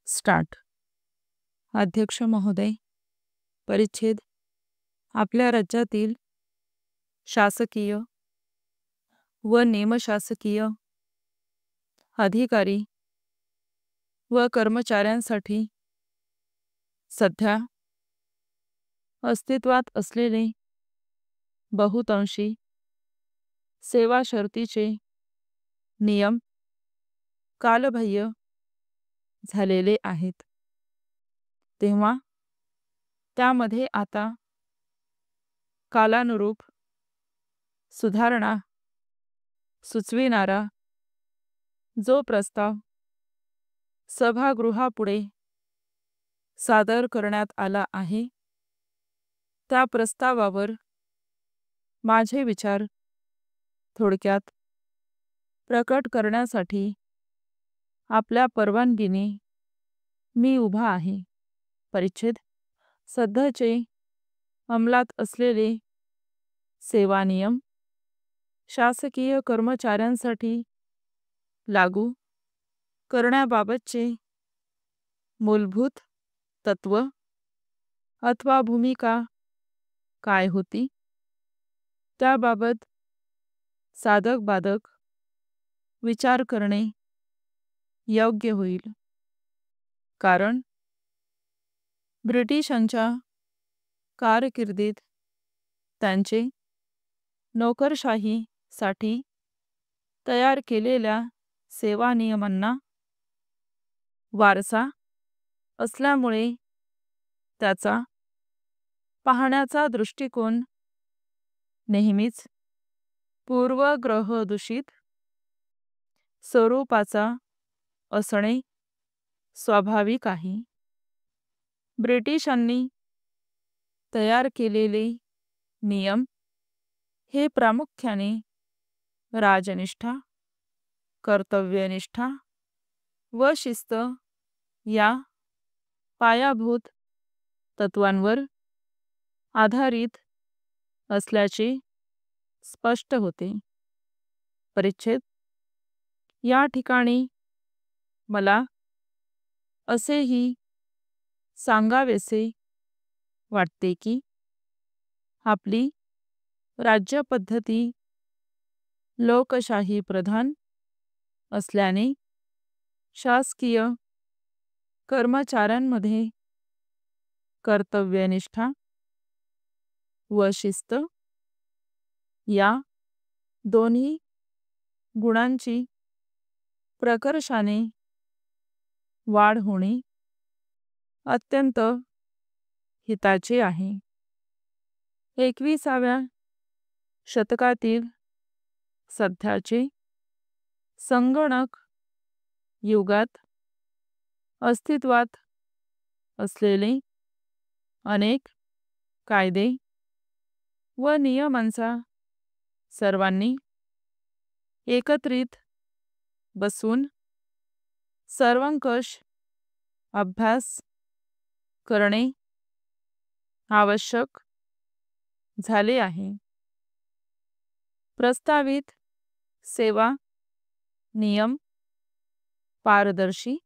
Start. अध्यक्ष महोदय, परिच्छेद. आपल्या राज्यातील शासकीय व निमशासकीय अधिकारी व कर्मचाऱ्यांसाठी सध्या अस्तित्वात असलेले बहुतांशी सेवा शर्तीचे नियम कालबाह्य झालेले आहेत. तेव्हा त्यामध्ये आता कालानुरूप सुधारणा सुचविणारा जो प्रस्ताव सभागृहापुढे सादर करण्यात आला आहे, त्या प्रस्तावावर माझे विचार थोडक्यात प्रकट करण्यासाठी आपल्या परवानगीने मी उभा आहे. परिच्छेद. सध्याचे अंमलात असलेले सेवा नियम शासकीय कर्मचाऱ्यांसाठी लागू करण्याबाबतचे मूलभूत तत्व अथवा भूमिका काय होती, त्याबाबत साधक बाधक विचार करणे योग्य होईल. कारण ब्रिटिशांच्या कारकिर्दीत त्यांचे नोकरशाहीसाठी तयार केलेल्या सेवा नियमांना वारसा असल्यामुळे त्याचा पाहण्याचा दृष्टिकोन नेहमीच पूर्वग्रहदूषित स्वरूपाचा असणे स्वाभाविक आहे. ब्रिटिशांनी तयार केलेले नियम हे प्रामुख्याने राजनिष्ठा, कर्तव्यनिष्ठा व शिस्त या पायाभूत तत्वांवर आधारित असल्याचे स्पष्ट होते. परिच्छेद. या ठिकाणी मला असेही सांगावेसे वाटते की आपली राज्यपद्धती लोकशाही प्रधान असल्याने शासकीय कर्मचाऱ्यांमध्ये कर्तव्यनिष्ठा व शिस्त या दोन्ही गुणांची प्रकर्षाने वाढ होणे अत्यंत हिताचे आहे. 21व्या शतकातील सध्याचे संगणक युगात अस्तित्वात असलेले अनेक कायदे व नियमांचा सर्वांनी एकत्रित बसून सर्वंकष अभ्यास करणे आवश्यक झाले आहे. प्रस्तावित सेवा नियम पारदर्शी,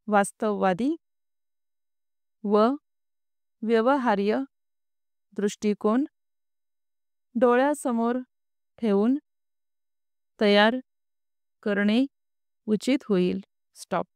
वास्तववादी व व्यवहार्य दृष्टिकोन डोळ्यासमोर ठेवून तयार करणे उचित होईल. स्टॉप.